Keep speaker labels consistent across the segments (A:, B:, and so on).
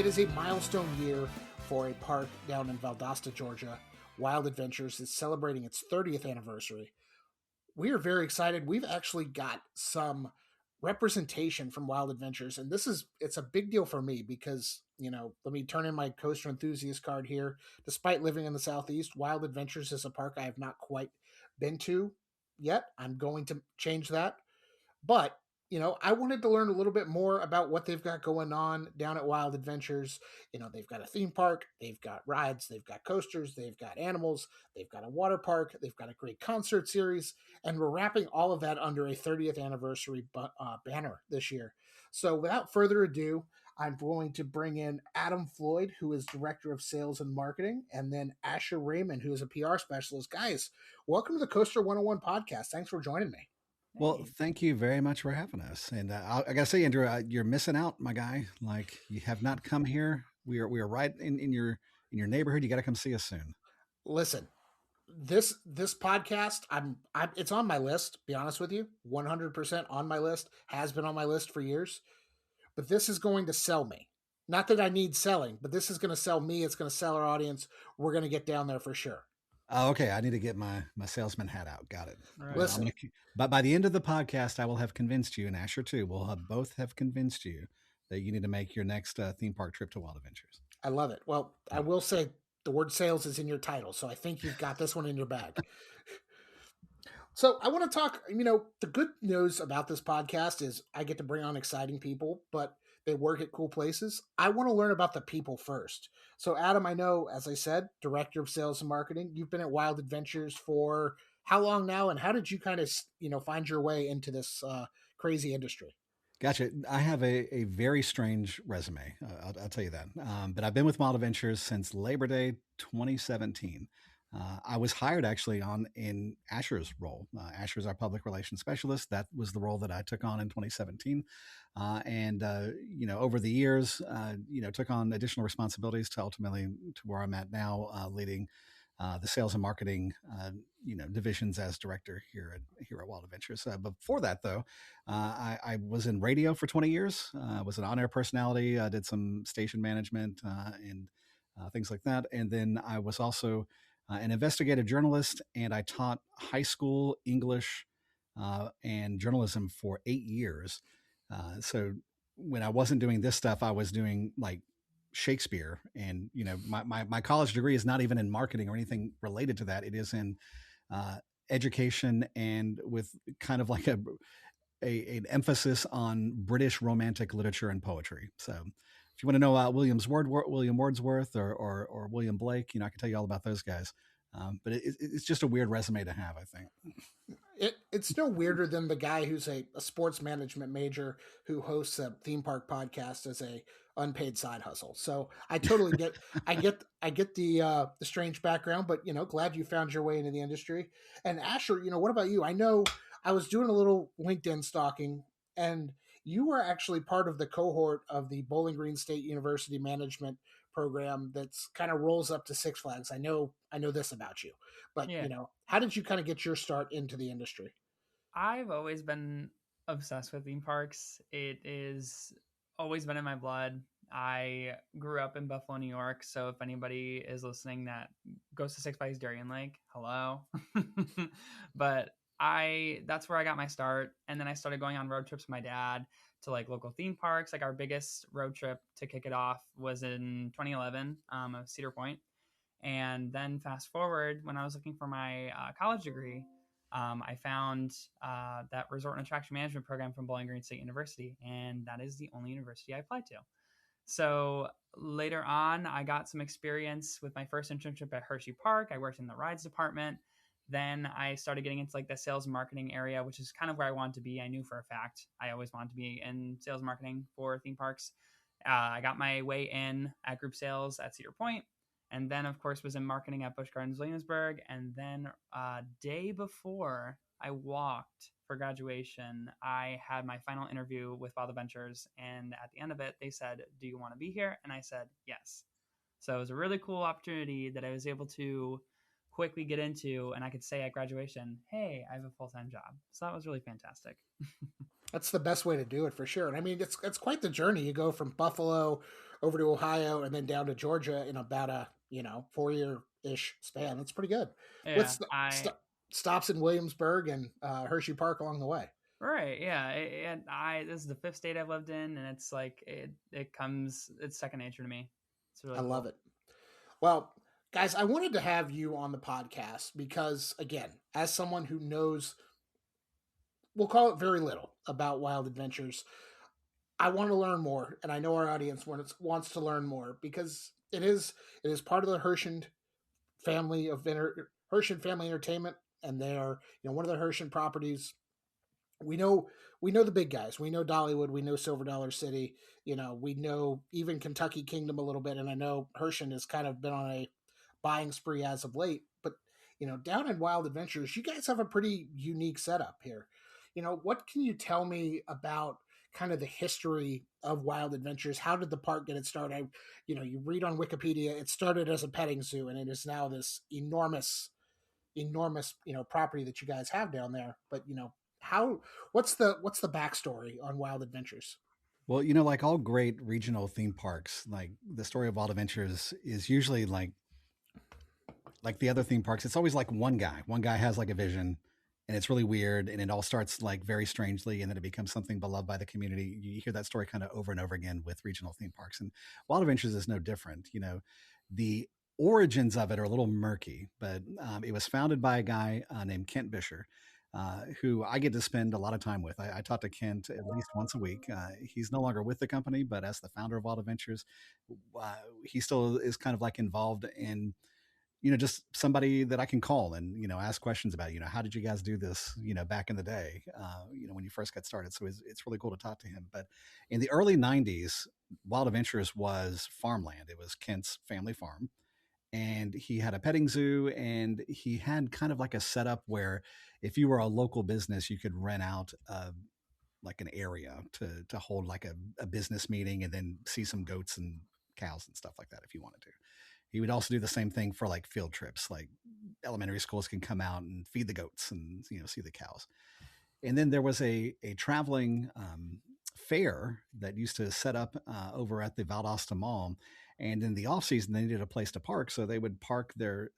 A: It is a milestone year for a park down in Valdosta, Georgia. Wild Adventures is celebrating its 30th anniversary. We are very excited. We've actually got some representation from Wild Adventures, and it's a big deal for me because, let me turn in my coaster enthusiast card here. Despite living in the Southeast, Wild Adventures is a park I have not quite been to yet. I'm going to change that. But, I wanted to learn a little bit more about what they've got going on down at Wild Adventures. They've got a theme park, they've got rides, they've got coasters, they've got animals, they've got a water park, they've got a great concert series, and we're wrapping all of that under a 30th anniversary banner this year. So without further ado, I'm going to bring in Adam Floyd, who is Director of Sales and Marketing, and then Asher Raymond, who is a PR specialist. Guys, welcome to the Coaster 101 podcast. Thanks for joining me.
B: Well, thank you very much for having us. And I got to say, Andrew, you're missing out, my guy. Like, you have not come here. We are right in your neighborhood. You got to come see us soon.
A: Listen, this podcast, I'm it's on my list. Be honest with you, 100% on my list. Has been on my list for years. But this is going to sell me. Not that I need selling, but this is going to sell me. It's going to sell our audience. We're going to get down there for sure.
B: Oh, okay. I need to get my salesman hat out. Got it.
A: Right. Listen,
B: but by the end of the podcast, I will have convinced you, and Asher too. We'll both have convinced you that you need to make your next theme park trip to Wild Adventures.
A: I love it. Well, I will say the word sales is in your title, so I think you've got this one in your bag. So I want to talk, the good news about this podcast is I get to bring on exciting people, but they work at cool places. I want to learn about the people first. So Adam, I know, as I said, Director of Sales and Marketing, you've been at Wild Adventures for how long now? And how did you kind of, find your way into this crazy industry?
B: Gotcha. I have a very strange resume. I'll tell you that. But I've been with Wild Adventures since Labor Day 2017. I was hired actually in Asher's role. Asher's our public relations specialist. That was the role that I took on in 2017. Over the years, took on additional responsibilities to ultimately to where I'm at now, leading the sales and marketing, divisions as director here at Wild Adventures. Before that, though, I was in radio for 20 years. Was an on-air personality. I did some station management and things like that. And then I was also an investigative journalist, and I taught high school English and journalism for 8 years. So when I wasn't doing this stuff, I was doing like Shakespeare, and my college degree is not even in marketing or anything related to that. It is in education, and with kind of like an emphasis on British Romantic literature and poetry. So if you want to know William Wordsworth or William Blake, I can tell you all about those guys. But it's just a weird resume to have, I think.
A: It's no weirder than the guy who's a sports management major who hosts a theme park podcast as a unpaid side hustle. So I totally get I get the strange background, but glad you found your way into the industry. And Asher, what about you? I know I was doing a little LinkedIn stalking, and you were actually part of the cohort of the Bowling Green State University management program that's kind of rolls up to Six Flags. I know this about you, but how did you kind of get your start into the industry?
C: I've always been obsessed with theme parks. It is always been in my blood. I grew up in Buffalo, New York. So if anybody is listening that goes to Six Flags Darien Lake, hello. But that's where I got my start. And then I started going on road trips with my dad to like local theme parks. Like our biggest road trip to kick it off was in 2011 of Cedar Point. And then fast forward, when I was looking for my college degree, I found that resort and attraction management program from Bowling Green State University, and that is the only university I applied to. So later on, I got some experience with my first internship at Hershey Park. I worked in the rides department. Then I started getting into like the sales and marketing area, which is kind of where I wanted to be. I knew for a fact I always wanted to be in sales and marketing for theme parks. I got my way in at group sales at Cedar Point. And then, of course, was in marketing at Busch Gardens, Williamsburg. And then day before I walked for graduation, I had my final interview with Wild Adventures. And at the end of it, they said, "Do you want to be here?" And I said, yes. So it was a really cool opportunity that I was able to quickly get into. And I could say at graduation, hey, I have a full-time job. So that was really fantastic.
A: That's the best way to do it for sure. And I mean, it's quite the journey. You go from Buffalo over to Ohio and then down to Georgia in about a 4 year ish span. That's pretty good. With
C: Yeah, I
A: stops in Williamsburg and Hershey Park along the way.
C: right, yeah, and I this is the fifth state I've lived in, and it's like it's second nature to me. It's
A: I
C: really
A: love
C: cool.
A: it. Well, guys, I wanted to have you on the podcast because, again, as someone who knows, we'll call it very little about Wild Adventures, I want to learn more, and I know our audience wants to learn more because it is part of the Hershend Family Entertainment, and they are one of the Hershend properties. We know the big guys. We know Dollywood. We know Silver Dollar City. We know even Kentucky Kingdom a little bit, and I know Hershend has kind of been on a buying spree as of late. But down in Wild Adventures, you guys have a pretty unique setup here. What can you tell me about kind of the history of Wild Adventures? How did the park get its start? You read on Wikipedia, it started as a petting zoo, and it is now this enormous property that you guys have down there. But how what's the backstory on Wild Adventures?
B: Well, like all great regional theme parks, like the story of Wild Adventures is usually like the other theme parks. It's always like one guy. One guy has like a vision, and it's really weird, and it all starts like very strangely, and then it becomes something beloved by the community. You hear that story kind of over and over again with regional theme parks, and Wild Adventures is no different. The origins of it are a little murky, but it was founded by a guy named Kent Bisher, who I get to spend a lot of time with. I talk to Kent at least once a week. He's no longer with the company, but as the founder of Wild Adventures, he still is kind of like involved in just somebody that I can call and, ask questions about, how did you guys do this, back in the day, when you first got started. So it's really cool to talk to him. But in the early 90s, Wild Adventures was farmland. It was Kent's family farm. And he had a petting zoo, and he had kind of like a setup where if you were a local business, you could rent out like an area to hold like a business meeting and then see some goats and cows and stuff like that if you wanted to. He would also do the same thing for like field trips, like elementary schools can come out and feed the goats and see the cows. And then there was a traveling fair that used to set up over at the Valdosta Mall. And in the off season, they needed a place to park, so they would park their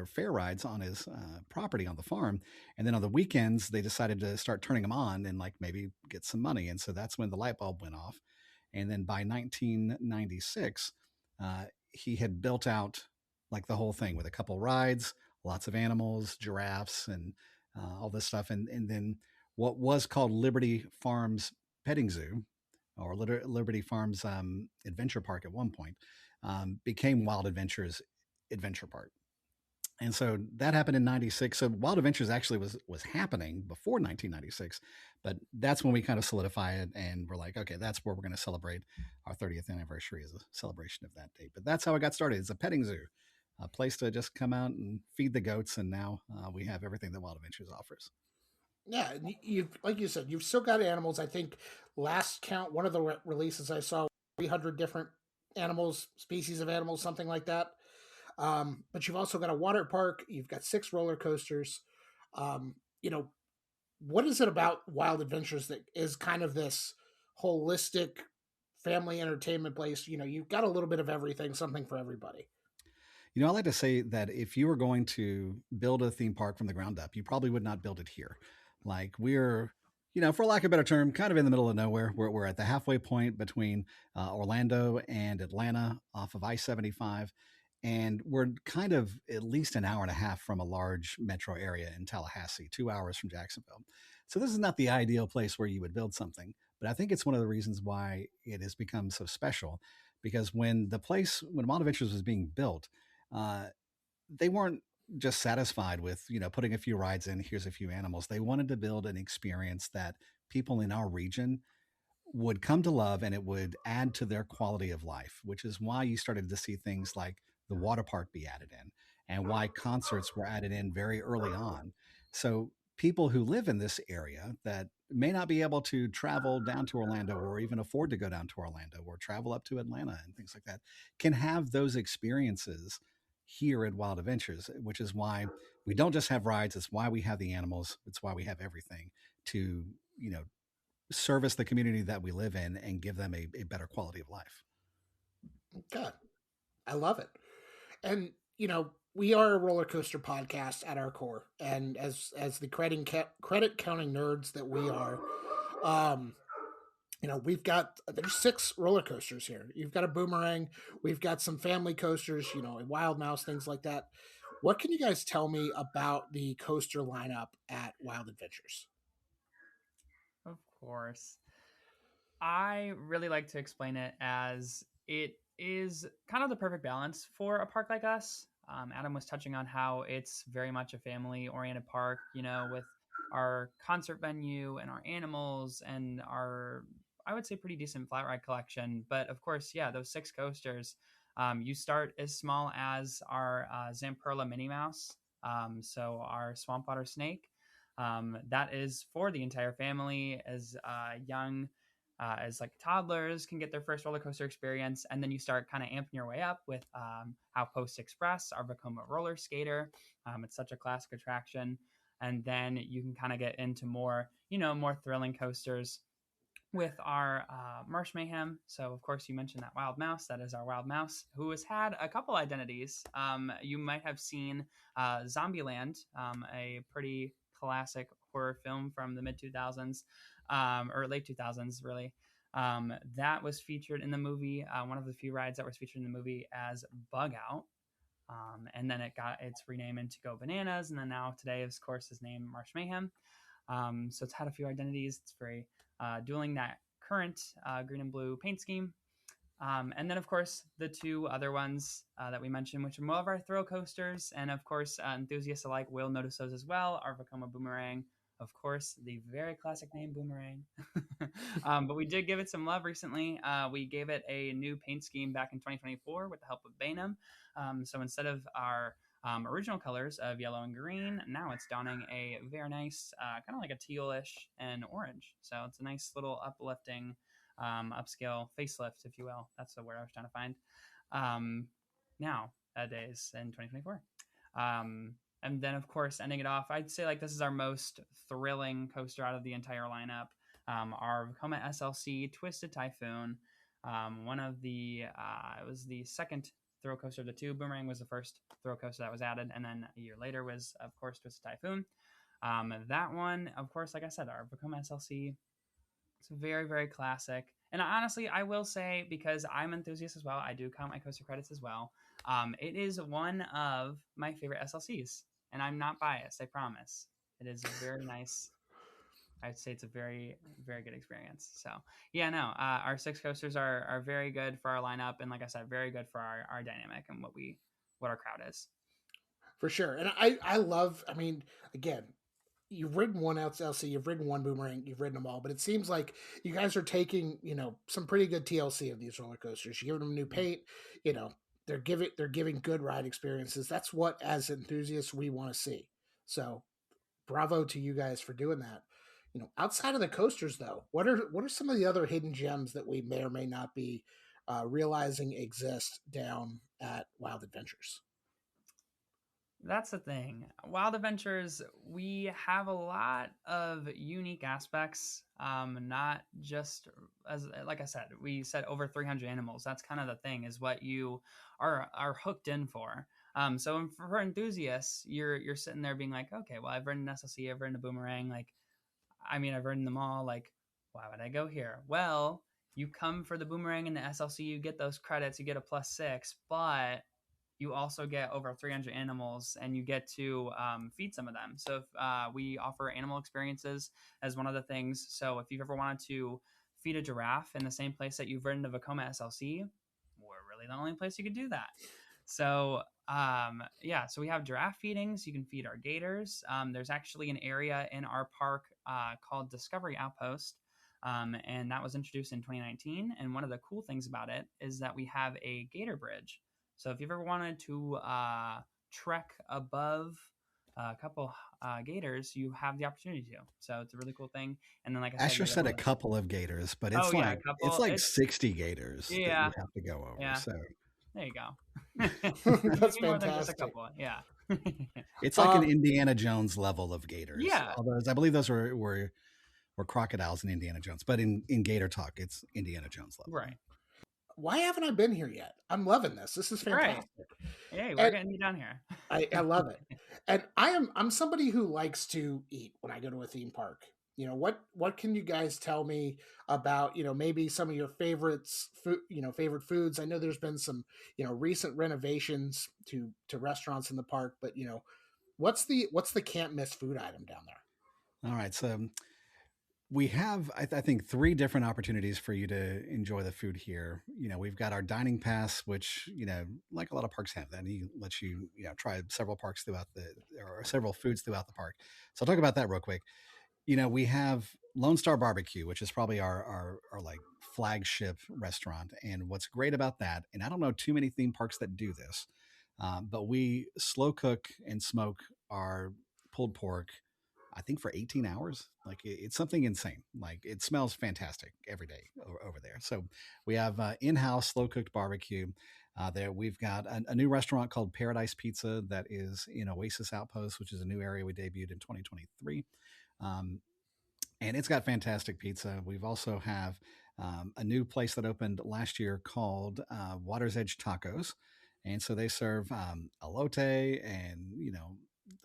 B: fair rides on his property on the farm. And then on the weekends, they decided to start turning them on and like maybe get some money. And so that's when the light bulb went off. And then by 1996, he had built out like the whole thing with a couple rides, lots of animals, giraffes, and all this stuff. And then what was called Liberty Farms Petting Zoo, or Liberty Farms Adventure Park at one point, became Wild Adventures Adventure Park. And so that happened in 96. So Wild Adventures actually was happening before 1996, but that's when we kind of solidify it. And we're like, okay, that's where we're going to celebrate our 30th anniversary as a celebration of that date. But that's how it got started. It's a petting zoo, a place to just come out and feed the goats. And now we have everything that Wild Adventures offers.
A: Yeah, you like you said, you've still got animals. I think last count, one of the releases I saw, 300 different animals, species of animals, something like that. But you've also got a water park. You've got 6 roller coasters. Um, you know, what is it about Wild Adventures that is kind of this holistic family entertainment place? You've got a little bit of everything, something for everybody.
B: I like to say that if you were going to build a theme park from the ground up, you probably would not build it here. Like we're, for lack of a better term, kind of in the middle of nowhere. We're at the halfway point between Orlando and Atlanta off of I-75. And we're kind of at least an hour and a half from a large metro area in Tallahassee, 2 hours from Jacksonville. So this is not the ideal place where you would build something. But I think it's one of the reasons why it has become so special. Because when Wild Adventures was being built, uh, they weren't just satisfied with putting a few rides in, here's a few animals. They wanted to build an experience that people in our region would come to love, and it would add to their quality of life, which is why you started to see things like the water park be added in, and why concerts were added in very early on. So people who live in this area that may not be able to travel down to Orlando, or even afford to go down to Orlando, or travel up to Atlanta and things like that, can have those experiences here at Wild Adventures, which is why we don't just have rides. It's why we have the animals. It's why we have everything to, service the community that we live in and give them a better quality of life.
A: Good. I love it. And, we are a roller coaster podcast at our core. And as the credit counting nerds that we are, um, there's 6 roller coasters here. You've got a Boomerang. We've got some family coasters, a Wild Mouse, things like that. What can you guys tell me about the coaster lineup at Wild Adventures?
C: Of course. I really like to explain it as it is kind of the perfect balance for a park like us. Adam was touching on how it's very much a family oriented park, with our concert venue and our animals and our, I would say, pretty decent flat ride collection. But of course, yeah, those 6 coasters, you start as small as our Zamperla Minnie Mouse. So our swamp water snake. That is for the entire family, as young as like toddlers can get their first roller coaster experience. And then you start kind of amping your way up with Outpost Express, our Vekoma roller skater. It's such a classic attraction. And then you can kind of get into more, more thrilling coasters with our Marsh Mayhem. So, of course, you mentioned that Wild Mouse. That is our Wild Mouse, who has had a couple identities. You might have seen Zombieland, a pretty classic horror film from the mid 2000s, or late 2000s, really. That was featured in the movie, one of the few rides that was featured in the movie as Bug Out. And then it got its rename into Go Bananas. And then now today, of course, is named Marsh Mayhem. So it's had a few identities. It's very dueling that current green and blue paint scheme. And then, of course, the 2 other ones that we mentioned, which are more of our thrill coasters. And, of course, enthusiasts alike will notice those as well. Our Vekoma Boomerang, of course, the very classic name Boomerang. But we did give it some love recently. We gave it a new paint scheme back in 2024 with the help of Bainham. So instead of our original colors of yellow and green, now it's donning a very nice, kind of like a tealish and orange. So it's a nice little uplifting, upscale facelift, if you will. That's the word I was trying to find. Nowadays in 2024. And then, of course, ending it off, I'd say like this is our most thrilling coaster out of the entire lineup. Our Vekoma SLC Twisted Typhoon. One of the, it was the second thrill coaster of the 2. Boomerang was the first thrill coaster that was added, and then a year later was, of course, Twisted Typhoon. That one, of course, like I said, our Vekoma SLC, it's very, very classic. And honestly, I will say, because I'm an enthusiast as well, I do count my coaster credits as well. It is one of my favorite SLCs, and I'm not biased, I promise. It is very nice. I'd say it's a very, very good experience. So yeah, no, our 6 coasters are very good for our lineup. And like I said, very good for our dynamic and what our crowd is.
A: For sure. And I love, again, you've ridden one LC, you've ridden one Boomerang, you've ridden them all, but it seems like you guys are taking, some pretty good TLC of these roller coasters. You're giving them new paint, they're giving good ride experiences. That's what, as enthusiasts, we want to see. So bravo to you guys for doing that. Outside of the coasters, though, what are some of the other hidden gems that we may or may not be realizing exist down at Wild Adventures?
C: That's the thing. Wild Adventures, we have a lot of unique aspects. Not just, as like I said, we said over 300 animals. That's kind of the thing, is what you are hooked in for. So for enthusiasts, you're sitting there being like, okay, well, I've ridden an SLC, I've ridden a Boomerang, I've ridden them all. Why would I go here? Well, you come for the Boomerang and the SLC, you get those credits, you get a +6, but you also get over 300 animals, and you get to feed some of them. So if, we offer animal experiences as one of the things. So if you've ever wanted to feed a giraffe in the same place that you've ridden the Vekoma SLC, we're really the only place you could do that. So so we have giraffe feedings. You can feed our gators. There's actually an area in our park called Discovery Outpost, and that was introduced in 2019. And one of the cool things about it is that we have a gator bridge. So if you've ever wanted to trek above a couple gators, you have the opportunity to. So it's a really cool thing. And then, like I
B: said a couple of gators, but it's it's 60 gators that you have to go over.
C: Yeah.
B: So
C: there you go.
A: That's
C: more
A: fantastic.
C: than just a couple. Yeah.
B: It's like an Indiana Jones level of gators.
C: Yeah.
B: Although I believe those were or crocodiles in Indiana Jones. But in Gator talk, it's Indiana Jones level.
C: Right.
A: Why haven't I been here yet? I'm loving this. This is fantastic.
C: Right. Hey, we're
A: And
C: getting you down here.
A: I love it. And I'm somebody who likes to eat when I go to a theme park. What can you guys tell me about, maybe some of your favorites, favorite foods? I know there's been some, recent renovations to restaurants in the park, but what's the can't miss food item down there?
B: All right. So we have, I think, 3 different opportunities for you to enjoy the food here. We've got our dining pass, which, like a lot of parks have that. He lets you, try several parks throughout or several foods throughout the park. So I'll talk about that real quick. We have Lone Star Barbecue, which is probably our like flagship restaurant. And what's great about that, and I don't know too many theme parks that do this, but we slow cook and smoke our pulled pork, I think for 18 hours. Like it's something insane. Like it smells fantastic every day over there. So we have in-house slow cooked barbecue. There we've got a new restaurant called Paradise Pizza that is in Oasis Outpost, which is a new area we debuted in 2023. And it's got fantastic pizza. We've also have a new place that opened last year called Water's Edge Tacos. And so they serve elote and,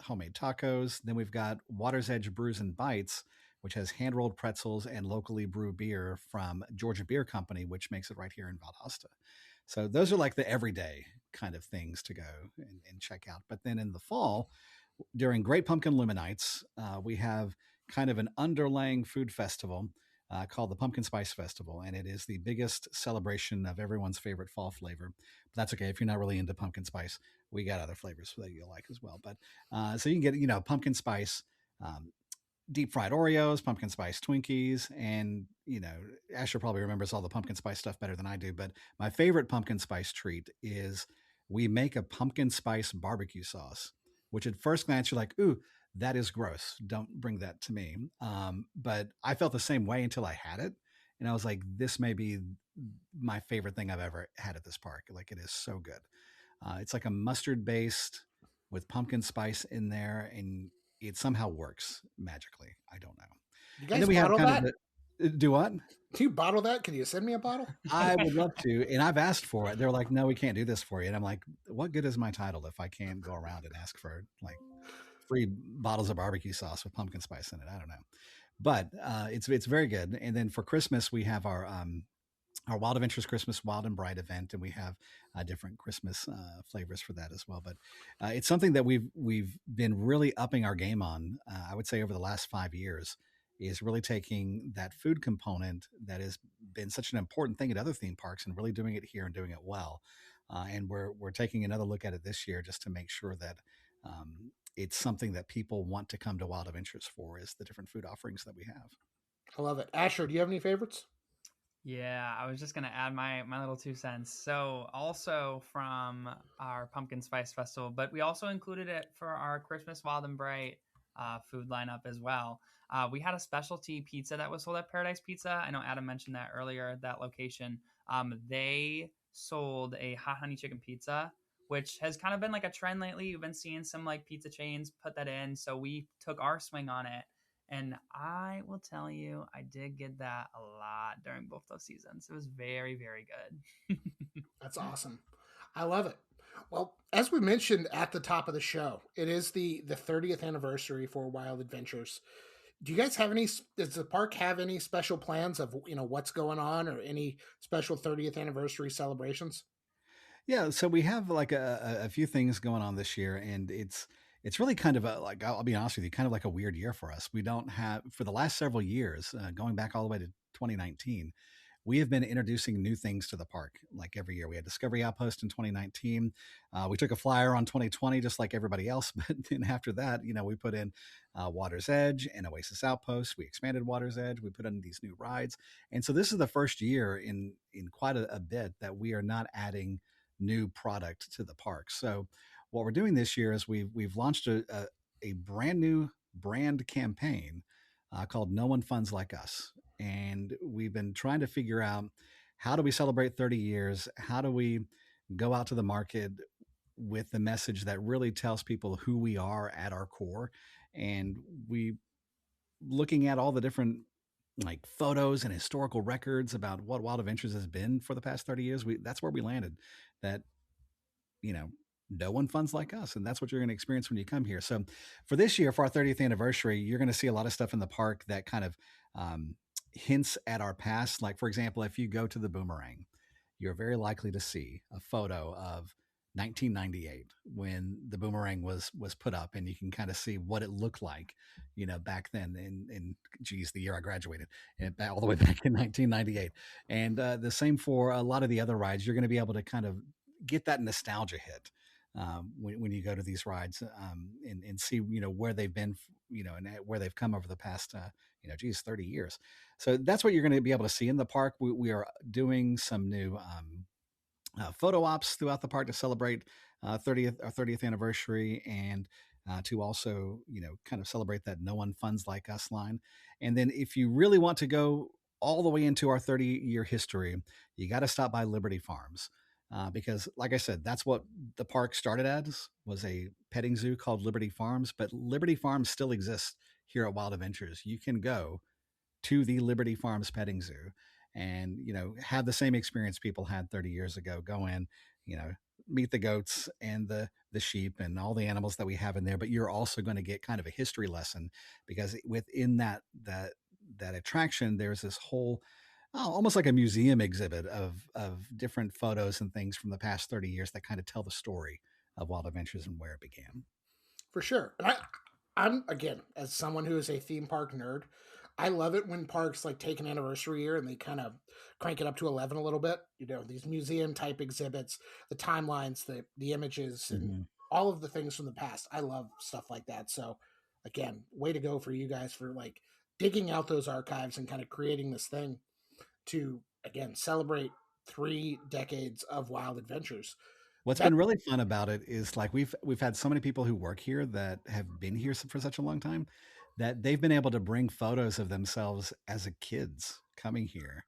B: homemade tacos. Then we've got Water's Edge Brews and Bites, which has hand-rolled pretzels and locally brewed beer from Georgia Beer Company, which makes it right here in Valdosta. So those are like the everyday kind of things to go and check out. But then in the fall, during Great Pumpkin Luminites, we have kind of an underlying food festival called the Pumpkin Spice Festival. And it is the biggest celebration of everyone's favorite fall flavor. But that's okay. If you're not really into pumpkin spice, we got other flavors that you'll like as well. But so you can get, pumpkin spice, deep fried Oreos, pumpkin spice Twinkies. And, Asher probably remembers all the pumpkin spice stuff better than I do. But my favorite pumpkin spice treat is we make a pumpkin spice barbecue sauce, which at first glance you're like, ooh, that is gross. Don't bring that to me. But I felt the same way until I had it. And I was like, this may be my favorite thing I've ever had at this park. Like it is so good. It's like a mustard based with pumpkin spice in there, and it somehow works magically. I don't know.
A: You guys bottle that?
B: Do what?
A: Can you bottle that? Can you send me a bottle?
B: I would love to. And I've asked for it. They're like, no, we can't do this for you. And I'm like, what good is my title if I can't go around and ask for like free bottles of barbecue sauce with pumpkin spice in it? I don't know. But it's very good. And then for Christmas, we have our Wild Adventures Christmas Wild and Bright event, and we have different Christmas flavors for that as well. But it's something that we've been really upping our game on. I would say over the last 5 years, is really taking that food component that has been such an important thing at other theme parks and really doing it here and doing it well. And we're taking another look at it this year just to make sure that it's something that people want to come to Wild Adventures for, is the different food offerings that we have.
A: I love it. Asher, do you have any favorites?
C: Yeah, I was just going to add my little 2 cents. So also from our Pumpkin Spice Festival, but we also included it for our Christmas Wild and Bright food lineup as well. We had a specialty pizza that was sold at Paradise Pizza. I know Adam mentioned that earlier, that location. They sold a hot honey chicken pizza, which has kind of been like a trend lately. You've been seeing some like pizza chains put that in. So we took our swing on it. And I will tell you, I did get that a lot during both those seasons. It was very, very good.
A: That's awesome. I love it. Well, as we mentioned at the top of the show, it is the 30th anniversary for Wild Adventures. Do you guys have any, does the park have any special plans of, what's going on, or any special 30th anniversary celebrations?
B: Yeah, so we have like a few things going on this year, and it's really kind of like, I'll be honest with you, kind of like a weird year for us. We don't have, for the last several years, going back all the way to 2019, we have been introducing new things to the park. Like every year, we had Discovery Outpost in 2019. We took a flyer on 2020, just like everybody else. But then after that, we put in Water's Edge and Oasis Outpost. We expanded Water's Edge. We put in these new rides. And so this is the first year in quite a bit that we are not adding new product to the park. So what we're doing this year is we've launched a brand new brand campaign called No One Funds Like Us. And we've been trying to figure out, how do we celebrate 30 years? How do we go out to the market with the message that really tells people who we are at our core? And we looking at all the different like photos and historical records about what Wild Adventures has been for the past 30 years. That's where we landed. That, you know, no one funds like us, and that's what you're going to experience when you come here. So for this year, for our 30th anniversary, you're going to see a lot of stuff in the park that kind of um, hints at our past. Like, for example, if you go to the Boomerang, you're very likely to see a photo of 1998 when the Boomerang was put up, and you can kind of see what it looked like, you know, back then. In geez, the year I graduated, and all the way back in 1998. And the same for a lot of the other rides. You're going to be able to kind of get that nostalgia hit when you go to these rides, and see, you know, where they've been, you know, and where they've come over the past, you know, geez, 30 years. So that's what you're going to be able to see in the park. We are doing some new photo ops throughout the park to celebrate 30th anniversary, and to also, you know, kind of celebrate that no one funds like us line. And then if you really want to go all the way into our 30-year history, you got to stop by Liberty Farms. Because, like I said, that's what the park started as, was a petting zoo called Liberty Farms. But Liberty Farms still exists here at Wild Adventures. You can go to the Liberty Farms petting zoo and, you know, have the same experience people had 30 years ago. Go in, you know, meet the goats and the sheep and all the animals that we have in there. But you're also going to get kind of a history lesson, because within that attraction, there's this whole, almost like a museum exhibit of different photos and things from the past 30 years that kind of tell the story of Wild Adventures and where it began.
A: For sure. And I'm again, as someone who is a theme park nerd, I love it when parks like take an anniversary year and they kind of crank it up to 11 a little bit. You know, these museum type exhibits, the timelines, the images, and
B: Mm-hmm.
A: all of the things from the past. I love stuff like that. So again, way to go for you guys for like digging out those archives and kind of creating this thing to again celebrate 3 decades of wild adventures.
B: What's
A: That
B: been really fun about it is, like, we've had so many people who work here that have been here for such a long time that they've been able to bring photos of themselves as a kids coming here.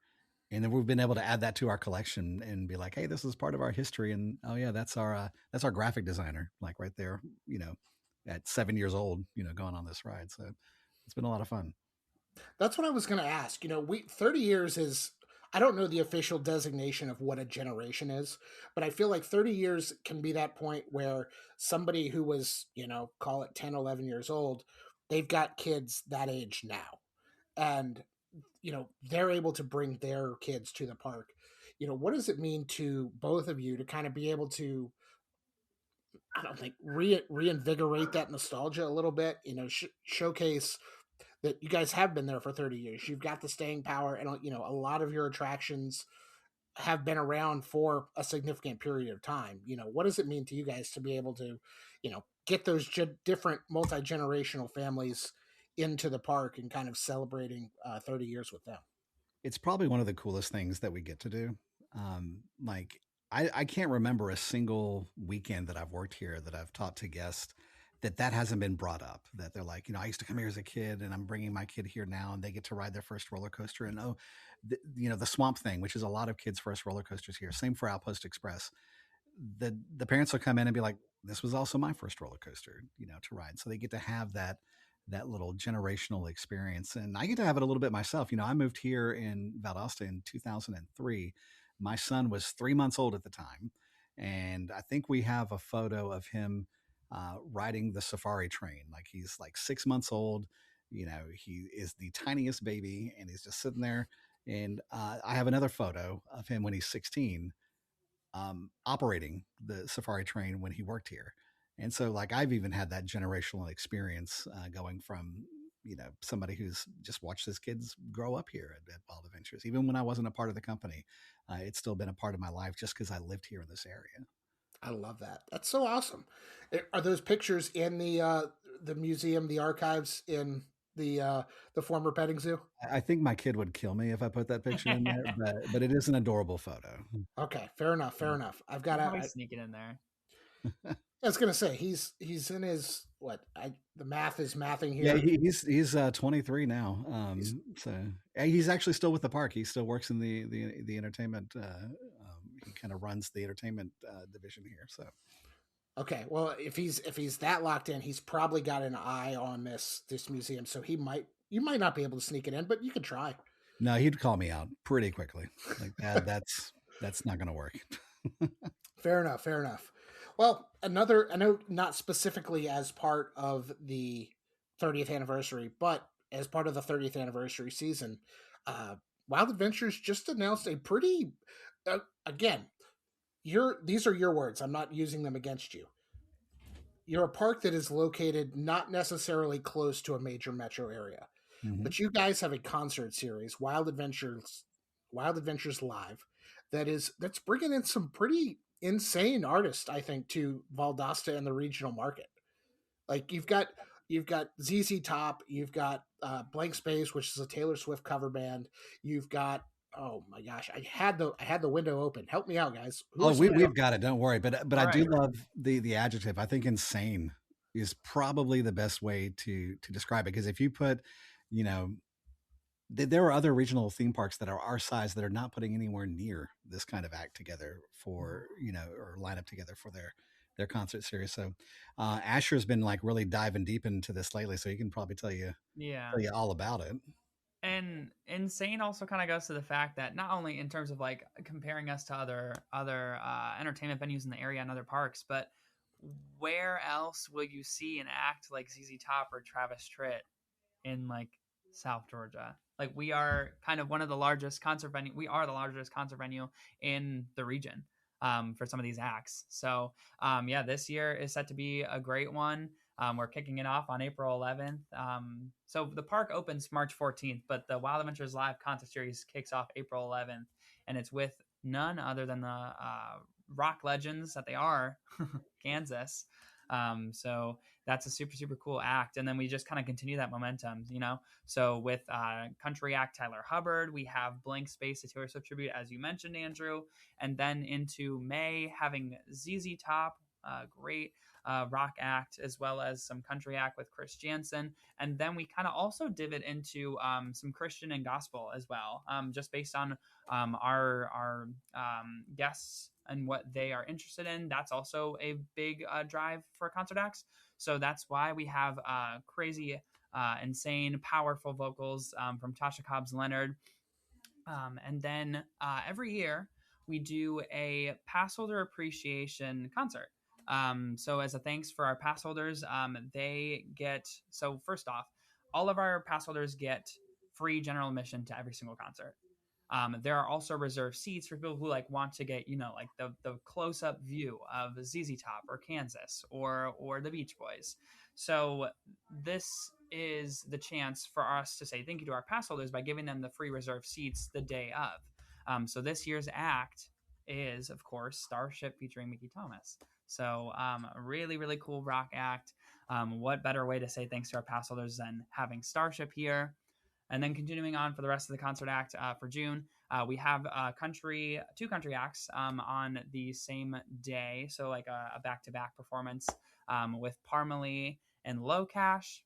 B: And then we've been able to add that to our collection and be like, hey, this is part of our history. And oh yeah, that's our graphic designer, like right there, you know, at 7 years old, you know, going on this ride. So it's been a lot of fun.
A: That's what I was going to ask. You know, we 30 years is I don't know the official designation of what a generation is, but I feel like 30 years can be that point where somebody who was, you know, call it 10, 11 years old, they've got kids that age now. And you know, they're able to bring their kids to the park. You know, what does it mean to both of you to kind of be able to I don't think reinvigorate that nostalgia a little bit, you know, showcase that you guys have been there for 30 years. You've got the staying power, and you know a lot of your attractions have been around for a significant period of time. You know, what does it mean to you guys to be able to, you know, get those different multi-generational families into the park and kind of celebrating 30 years with them?
B: It's probably one of the coolest things that we get to do. Like, I can't remember a single weekend that I've worked here that I've taught to guests that hasn't been brought up. That they're like, you know, I used to come here as a kid, and I'm bringing my kid here now, and they get to ride their first roller coaster. And oh, you know, the Swamp Thing, which is a lot of kids' first roller coasters here. Same for Outpost Express. The parents will come in and be like, this was also my first roller coaster, you know, to ride. So they get to have that little generational experience. And I get to have it a little bit myself. You know, I moved here in Valdosta in 2003. My son was 3 months old at the time. And I think we have a photo of him riding the safari train. Like, he's like 6 months old. You know, he is the tiniest baby, and he's just sitting there. And I have another photo of him when he's 16, operating the safari train when he worked here. And so, like, I've even had that generational experience, going from, you know, somebody who's just watched his kids grow up here at Wild Adventures. Even when I wasn't a part of the company, it's still been a part of my life just because I lived here in this area.
A: I love that. That's so awesome. Are those pictures in the museum, the archives in the former petting zoo?
B: I think my kid would kill me if I put that picture in there, but it is an adorable photo.
A: Okay, fair enough. Fair enough. I've got
C: You'll
A: to.
C: probably sneak it in there.
A: I was gonna say he's in his what? The math is mathing
B: Yeah,
A: here.
B: he's 23 now.
A: He's
B: So he's actually still with the park. He still works in the entertainment. He kind of runs the entertainment division here. So
A: okay. Well, if he's that locked in, he's probably got an eye on this museum. So he might You might not be able to sneak it in, but you could try.
B: No, he'd call me out pretty quickly. Like that's not going to work.
A: Fair enough. Fair enough. Well, another, I know not specifically as part of the 30th anniversary, but as part of the 30th anniversary season, uh, Wild Adventures just announced a pretty, again, these are your words. I'm not using them against you. You're a park that is located not necessarily close to a major metro area,
B: Mm-hmm.
A: but you guys have a concert series, Wild Adventures Live, that's bringing in some pretty insane artists, I think, to Valdosta and the regional market. Like you've got ZZ Top, you've got Blank Space, which is a Taylor Swift cover band. You've got, oh my gosh, I had the window open. Help me out, guys. Who
B: Oh,
A: are some of the
B: we've got it. Don't worry. But
C: All
B: I do
C: right.
B: love the adjective. I think insane is probably the best way to describe it, because if you put, you know, there are other regional theme parks that are our size that are not putting anywhere near this kind of act together for, or line up together for their concert series. So Asher's been like really diving deep into this lately, so he can probably
C: Yeah.
B: tell you all about it.
C: And insane also kind of goes to the fact that not only in terms of like comparing us to other entertainment venues in the area and other parks, but where else will you see an act like ZZ Top or Travis Tritt in like South Georgia? Like we are kind of one of the largest concert venue. We are the largest concert venue in the region for some of these acts. So yeah, this year is set to be a great one. We're kicking it off on April 11th. So the park opens March 14th, but the Wild Adventures Live concert series kicks off April 11th, and it's with none other than the rock legends that they are, Kansas. So that's a super super cool act, and then we just kind of continue that momentum. So with country act Tyler Hubbard, we have Blank Space, a Taylor Swift tribute, as you mentioned, Andrew, and then into May having ZZ Top, great rock act, as well as some country act with Chris Jansen. And then we kind of also divot into some Christian and gospel as well, just based on our guests and what they are interested in. That's also a big drive for concert acts. So that's why we have crazy, insane, powerful vocals from Tasha Cobbs Leonard. And then every year we do a pass holder appreciation concert. So as a thanks for our pass holders, they get, so first off, all of our pass holders get free general admission to every single concert. There are also reserved seats for people who like want to get, like the close up view of ZZ Top or Kansas or the Beach Boys. So this is the chance for us to say thank you to our pass holders by giving them the free reserved seats the day of. So this year's act is, of course, Starship featuring Mickey Thomas. So a really, really cool rock act. What better way to say thanks to our pass holders than having Starship here? And then continuing on for the rest of the concert act for June, we have two country acts on the same day. So like a back-to-back performance with Parmalee and Low Cash.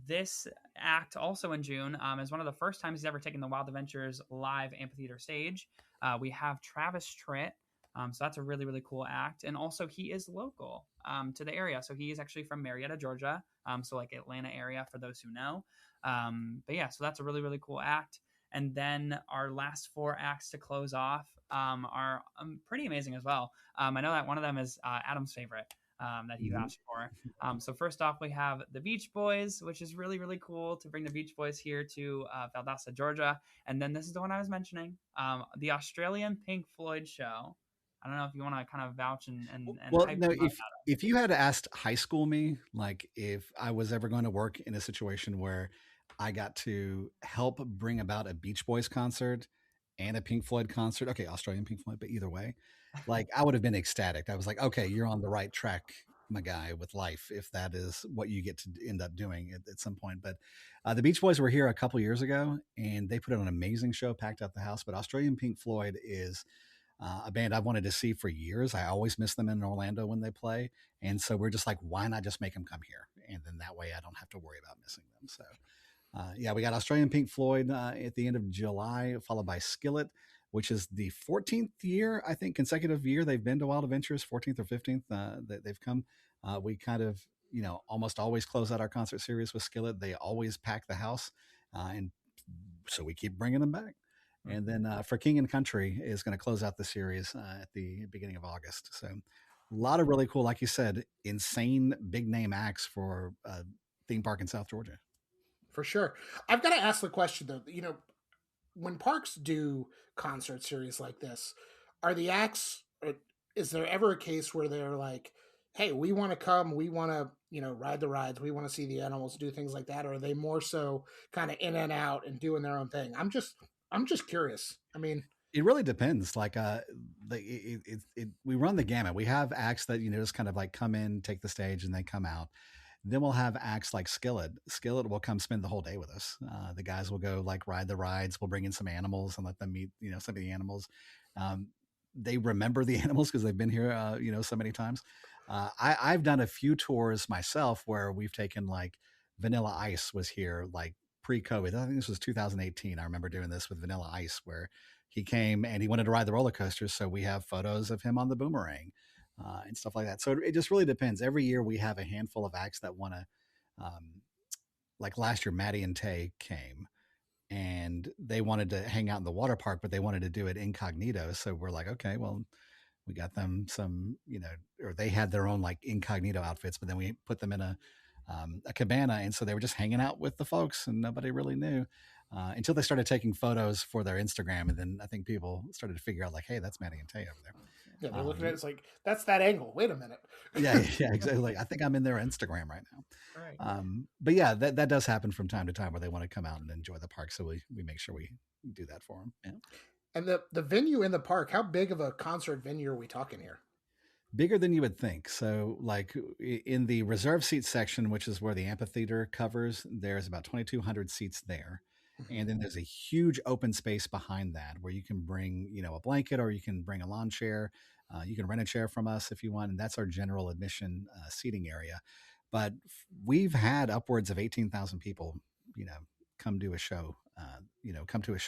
C: This act also in June is one of the first times he's ever taken the Wild Adventures live amphitheater stage. We have Travis Tritt. So that's a really, really cool act. And also he is local to the area. So he is actually from Marietta, Georgia. So like Atlanta area for those who know. But yeah, so that's a really, really cool act. And then our last four acts to close off are pretty amazing as well. I know that one of them is Adam's favorite that he asked for. So first off, we have the Beach Boys, which is really, really cool to bring the Beach Boys here to Valdosta, Georgia. And then this is the one I was mentioning, the Australian Pink Floyd show. I don't know if you want to kind of vouch and
B: Well,
C: hype
B: no,
C: them up.
B: if you had asked high school me, like if I was ever going to work in a situation where I got to help bring about a Beach Boys concert and a Pink Floyd concert, okay, Australian Pink Floyd, but either way, like I would have been ecstatic. I was like, okay, you're on the right track, my guy, with life, if that is what you get to end up doing at some point. But the Beach Boys were here a couple years ago, and they put on an amazing show, packed out the house. But Australian Pink Floyd is a band I've wanted to see for years. I always miss them in Orlando when they play. And so we're just like, why not just make them come here? And then that way I don't have to worry about missing them. So yeah, we got Australian Pink Floyd at the end of July, followed by Skillet, which is the 14th year, I think, consecutive year they've been to Wild Adventures, 14th or 15th that they've come. We kind of almost always close out our concert series with Skillet. They always pack the house, and so we keep bringing them back. And then for King and Country is going to close out the series at the beginning of August. So a lot of really cool, like you said, insane big name acts for theme park in South Georgia.
A: For sure. I've got to ask the question though. When parks do concert series like this, are the acts? Is there ever a case where they're like, "Hey, we want to come. We want to, ride the rides. We want to see the animals, do things like that"? Or are they more so kind of in and out and doing their own thing? I'm just curious. I mean,
B: it really depends. Like, we run the gamut. We have acts that just kind of like come in, take the stage, and then come out. Then we'll have acts like Skillet. Skillet will come spend the whole day with us. The guys will go like ride the rides. We'll bring in some animals and let them meet, some of the animals. They remember the animals because they've been here, so many times. I've done a few tours myself where we've taken like Vanilla Ice was here like pre-COVID. I think this was 2018. I remember doing this with Vanilla Ice where he came and he wanted to ride the roller coaster. So we have photos of him on the boomerang. And stuff like that. So it just really depends. Every year we have a handful of acts that want to, like last year, Maddie and Tay came and they wanted to hang out in the water park, but they wanted to do it incognito. So we're like, okay, well, we got them some, or they had their own like incognito outfits, but then we put them in a cabana. And so they were just hanging out with the folks and nobody really knew. Until they started taking photos for their Instagram. And then I think people started to figure out like, hey, that's Maddie and Tay over there.
A: Yeah, they're looking at it, it's like, that's that angle. Wait a minute.
B: yeah, exactly. Like, I think I'm in their Instagram right now.
C: Right.
B: But yeah, that does happen from time to time where they want to come out and enjoy the park. So we make sure we do that for them. Yeah.
A: And the venue in the park, how big of a concert venue are we talking here?
B: Bigger than you would think. So like in the reserve seat section, which is where the amphitheater covers, there's about 2,200 seats there. And then there's a huge open space behind that where you can bring, a blanket or you can bring a lawn chair. You can rent a chair from us if you want. And that's our general admission seating area. But we've had upwards of 18,000 people, come to a show,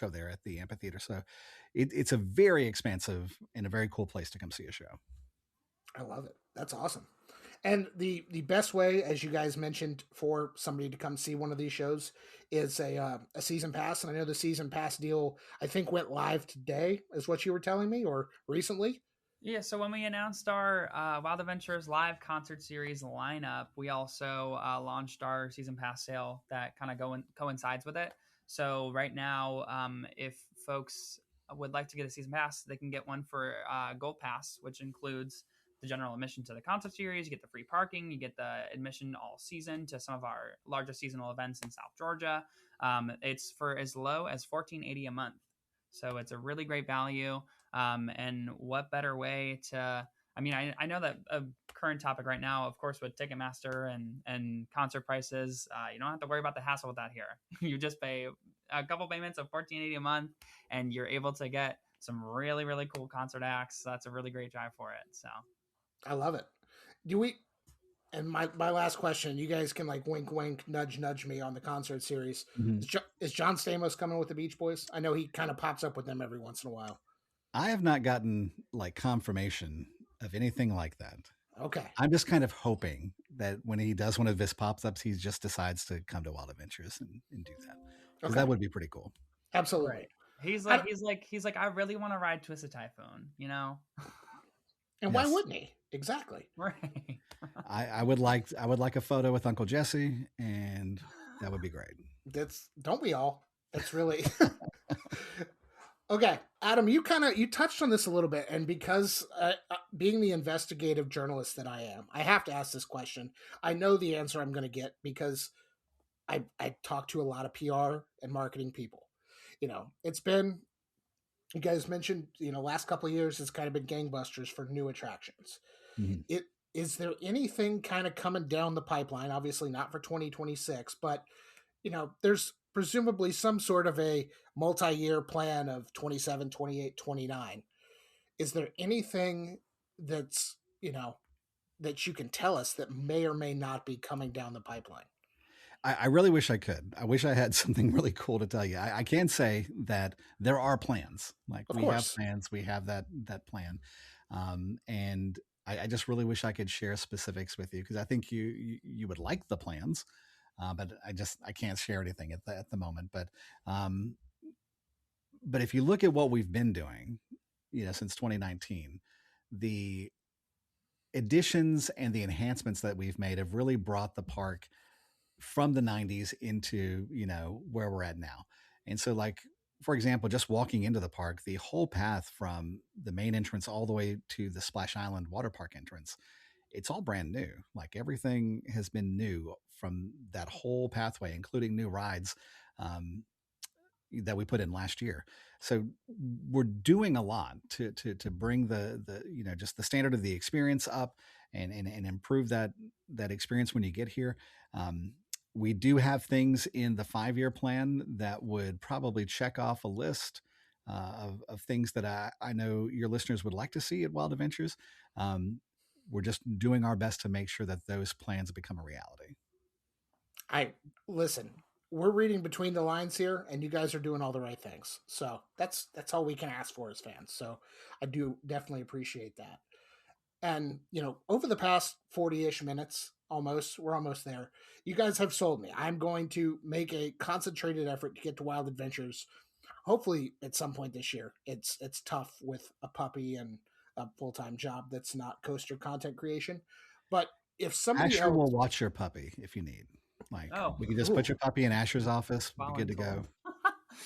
B: there at the amphitheater. So it's a very expansive and a very cool place to come see a show.
A: I love it. That's awesome. And the best way, as you guys mentioned, for somebody to come see one of these shows is a season pass. And I know the season pass deal, I think, went live today, is what you were telling me, or recently.
C: Yeah, so when we announced our Wild Adventures live concert series lineup, we also launched our season pass sale that kind of coincides with it. So right now, if folks would like to get a season pass, they can get one for Gold Pass, which includes the general admission to the concert series. You get the free parking, you get the admission all season to some of our largest seasonal events in South Georgia. It's for as low as $14.80 a month. So it's a really great value. And what better way to, I know that a current topic right now, of course, with Ticketmaster and concert prices, you don't have to worry about the hassle with that here. You just pay a couple payments of $14.80 a month and you're able to get some really, really cool concert acts. So that's a really great drive for it. So
A: I love it. And my last question, you guys can like wink, wink, nudge, nudge me on the concert series. Mm-hmm. Is John Stamos coming with the Beach Boys? I know he kind of pops up with them every once in a while.
B: I have not gotten like confirmation of anything like that.
A: Okay.
B: I'm just kind of hoping that when he does one of his pops-ups, he just decides to come to Wild Adventures and do that. Because that would be pretty cool.
A: Absolutely.
C: Right. He's like, I really want to ride Twisted Typhoon,
A: And why wouldn't he? Exactly.
C: Right.
B: I would like a photo with Uncle Jesse, and that would be great.
A: Don't we all? That's really okay. Adam, you touched on this a little bit, and because being the investigative journalist that I am, I have to ask this question. I know the answer I'm going to get because I talk to a lot of PR and marketing people. It's been, you guys mentioned, last couple of years, it's kind of been gangbusters for new attractions. Mm-hmm. Is there anything kind of coming down the pipeline? Obviously not for 2026, but there's presumably some sort of a multi-year plan of 27, 28, 29. Is there anything that's, that you can tell us that may or may not be coming down the pipeline?
B: I really wish I could. I wish I had something really cool to tell you. I can say that there are plans. Like we have plans. We have that plan. And I just really wish I could share specifics with you because I think you would like the plans, but I can't share anything at the moment. But if you look at what we've been doing, since 2019, the additions and the enhancements that we've made have really brought the park from the 90s into where we're at now. And so, like, for example, just walking into the park, the whole path from the main entrance all the way to the Splash Island water park entrance, it's all brand new. Like, everything has been new from that whole pathway, including new rides that we put in last year. So we're doing a lot to bring the just the standard of the experience up and improve that experience when you get here. We do have things in the 5-year plan that would probably check off a list of things that I know your listeners would like to see at Wild Adventures. We're just doing our best to make sure that those plans become a reality.
A: I listen. We're reading between the lines here, and you guys are doing all the right things. So that's all we can ask for as fans. So I do definitely appreciate that. And over the past 40-ish minutes, we're almost there. You guys have sold me. I'm going to make a concentrated effort to get to Wild Adventures. Hopefully, at some point this year. It's tough with a puppy and a full-time job that's not coaster content creation. But if somebody
B: Asher
A: else
B: will watch your puppy if you need. Like,
C: Oh,
B: we can just put your puppy in Asher's office. Be good to go.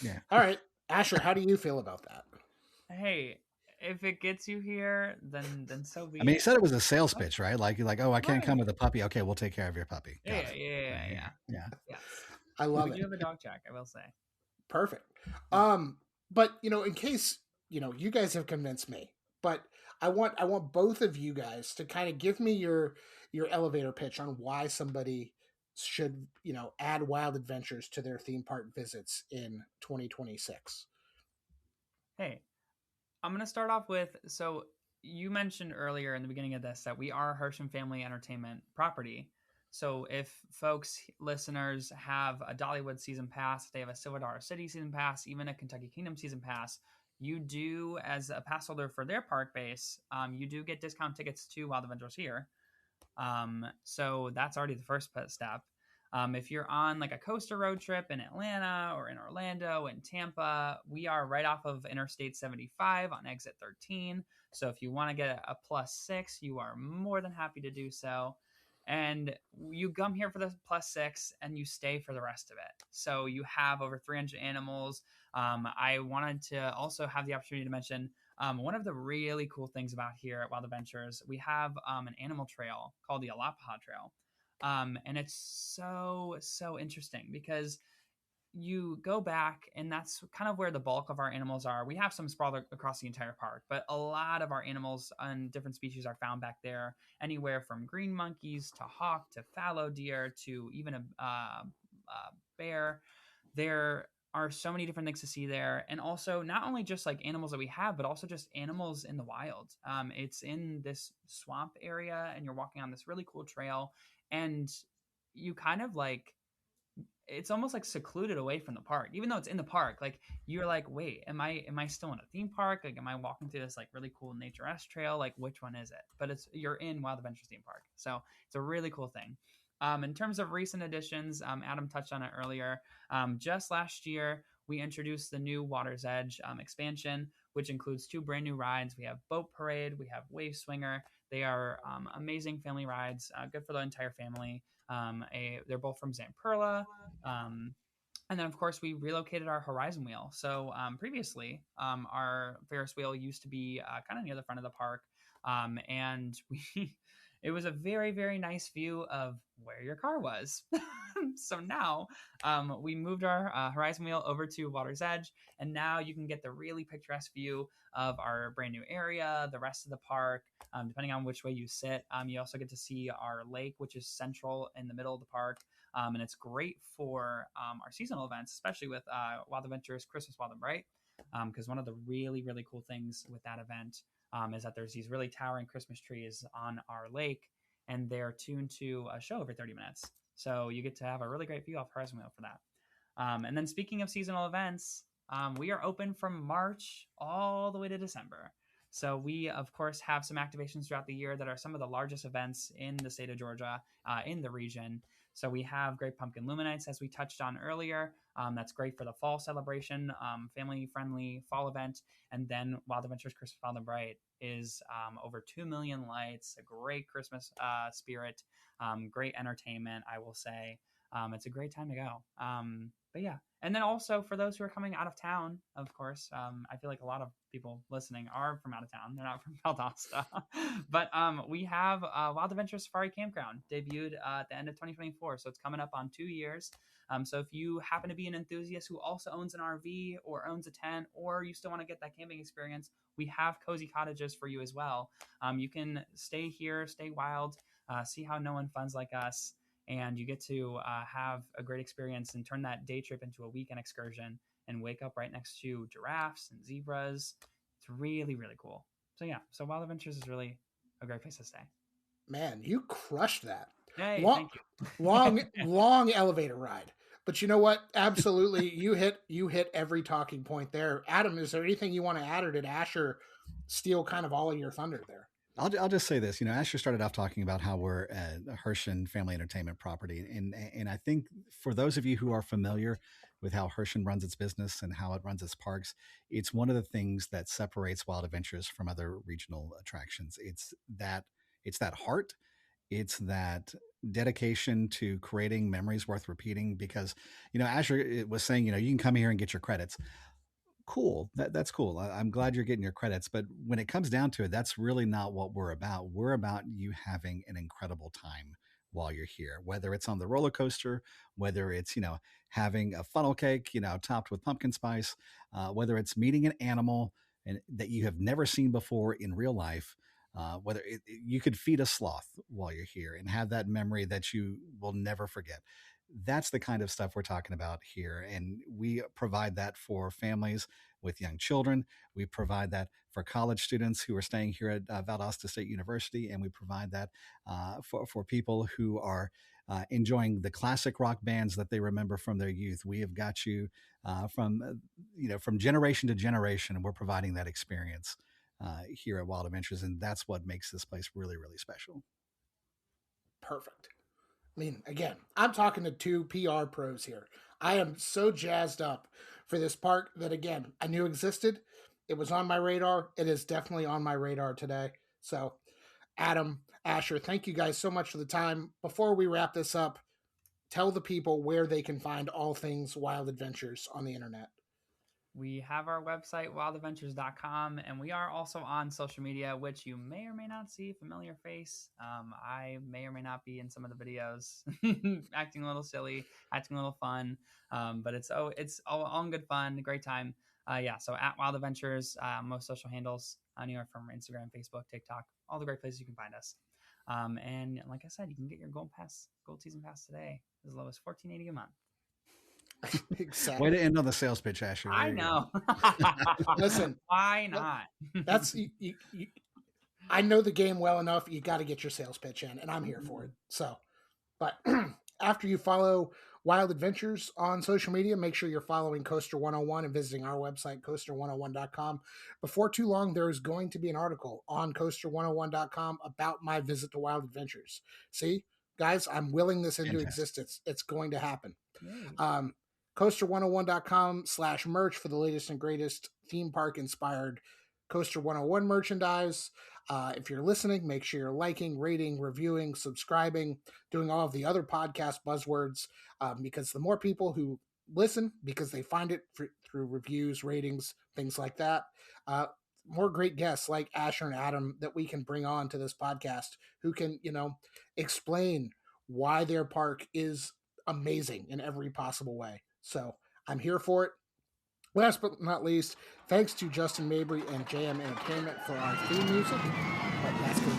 B: Yeah.
A: All right, Asher, how do you feel about that?
C: Hey, if it gets you here, then so be
B: I mean, he
C: it.
B: said it was a sales pitch, right? Like, you're like, oh, I can't come
C: Right.
B: with a puppy. Okay, we'll take care of your puppy. Got
C: Yeah,
B: it.
C: yeah.
B: Yeah.
C: Yes.
A: I love
C: We
A: it.
C: do have a dog check, I will say.
A: Perfect. But in case you guys have convinced me, but I want both of you guys to kind of give me your elevator pitch on why somebody should add Wild Adventures to their theme park visits in 2026.
C: Hey, I'm going to start off with, so you mentioned earlier in the beginning of this that we are a Hersham Family Entertainment property. So if folks, listeners, have a Dollywood season pass, they have a Silver Dollar City season pass, even a Kentucky Kingdom season pass, you do, as a pass holder for their park base, you do get discount tickets to Wild Adventures here. So that's already the first step. If you're on like a coaster road trip in Atlanta or in Orlando and Tampa, we are right off of Interstate 75 on exit 13. So if you want to get a +6, you are more than happy to do so. And you come here for the +6 and you stay for the rest of it. So you have over 300 animals. I wanted to also have the opportunity to mention one of the really cool things about here at Wild Adventures, we have an animal trail called the Alapaha Trail. And it's so interesting because you go back and that's kind of where the bulk of our animals are. We have some sprawled across the entire park, but a lot of our animals and different species are found back there, anywhere from green monkeys to hawk to fallow deer to even a bear. There are so many different things to see there, and also not only just like animals that we have, but also just animals in the wild. It's in this swamp area, and you're walking on this really cool trail, and you kind of like it's almost like secluded away from the park, even though it's in the park. Like you're like, wait, am I still in a theme park? Like, am I walking through this like really cool nature-esque trail? Like, which one is it? But you're in Wild Adventures theme park, so it's a really cool thing. In terms of recent additions, Adam touched on it earlier. Just last year, we introduced the new Water's Edge expansion, which includes 2 brand new rides. We have Boat Parade, we have Wave Swinger. They are amazing family rides, good for the entire family. They're both from Zamperla. And then, of course, we relocated our Horizon Wheel. So previously, our Ferris wheel used to be kind of near the front of the park. And it was a very, very nice view of where your car was. So now we moved our Horizon Wheel over to Water's Edge. And now you can get the really picturesque view of our brand new area, the rest of the park, depending on which way you sit. You also get to see our lake, which is central in the middle of the park. And it's great for our seasonal events, especially with Wild Adventures Christmas Wild and Bright. Because one of the really, really cool things with that event is that there's these really towering Christmas trees on our lake, and they're tuned to a show every 30 minutes. So you get to have a really great view off Horizon Wheel for that. And then speaking of seasonal events, we are open from March all the way to December. So we, of course, have some activations throughout the year that are some of the largest events in the state of Georgia, in the region. So we have Great Pumpkin Luminates, as we touched on earlier. That's great for the fall celebration, family-friendly fall event. And then Wild Adventures Christmas Wild and Bright is over 2 million lights, a great Christmas spirit, great entertainment, I will say. It's a great time to go. But yeah, and then also for those who are coming out of town, of course, I feel like a lot of people listening are from out of town. They're not from Valdosta. But we have Wild Adventure Safari Campground debuted at the end of 2024. So it's coming up on 2 years. So if you happen to be an enthusiast who also owns an RV or owns a tent, or you still want to get that camping experience, we have cozy cottages for you as well. You can stay here, stay wild, see how no one funds like us, and you get to have a great experience and turn that day trip into a weekend excursion and wake up right next to giraffes and zebras. It's really, really cool. So yeah, so Wild Adventures is really a great place to stay.
A: Man, you crushed that.
C: Hey,
A: long,
C: thank you.
A: long elevator ride. But you know what? Absolutely, you hit every talking point there. Adam, is there anything you want to add, or did Asher steal kind of all of your thunder there?
B: I'll just say this. Asher started off talking about how we're a Herschend family entertainment property, and I think for those of you who are familiar with how Herschend runs its business and how it runs its parks, it's one of the things that separates Wild Adventures from other regional attractions. It's that heart, it's that dedication to creating memories worth repeating. Because Asher was saying, you can come here and get your credits. Cool. That's cool. I'm glad you're getting your credits. But when it comes down to it, that's really not what we're about. We're about you having an incredible time while you're here, whether it's on the roller coaster, whether it's, having a funnel cake, topped with pumpkin spice, whether it's meeting an animal and that you have never seen before in real life, whether you could feed a sloth while you're here and have that memory that you will never forget. That's the kind of stuff we're talking about here. And we provide that for families with young children. We provide that for college students who are staying here at Valdosta State University. And we provide that for people who are enjoying the classic rock bands that they remember from their youth. We have got you from generation to generation, and we're providing that experience here at Wild Adventures. And that's what makes this place really, really special.
A: Perfect. I mean, again, I'm talking to two PR pros here. I am so jazzed up for this park that, again, I knew existed. It was on my radar. It is definitely on my radar today. So, Adam, Asher, thank you guys so much for the time. Before we wrap this up, tell the people where they can find all things Wild Adventures on the internet.
C: We have our website, wildadventures.com, and we are also on social media, which you may or may not see a familiar face. I may or may not be in some of the videos, acting a little silly, acting a little fun, but it's all in good fun, great time. So at Wild Adventures, most social handles, anywhere from Instagram, Facebook, TikTok, all the great places you can find us. And like I said, you can get your gold season pass today, as low as $14.80 a month.
A: Exactly.
B: Way to end on the sales pitch, Asher.
C: I know.
A: Listen,
C: why not?
A: That's I know the game well enough. You got to get your sales pitch in, and I'm here for it. So, but after you follow Wild Adventures on social media, make sure you're following Coaster 101 and visiting our website, coaster101.com. Before too long, there is going to be an article on coaster101.com about my visit to Wild Adventures. See, guys, I'm willing this into existence. It's going to happen. Coaster101.com/merch for the latest and greatest theme park inspired Coaster 101 merchandise. If you're listening, make sure you're liking, rating, reviewing, subscribing, doing all of the other podcast buzzwords, because the more people who listen, because they find it through reviews, ratings, things like that, more great guests like Asher and Adam that we can bring on to this podcast who can, explain why their park is amazing in every possible way. So I'm here for it. Last but not least, thanks to Justin Mabry and JM Entertainment for our theme music. But that's going to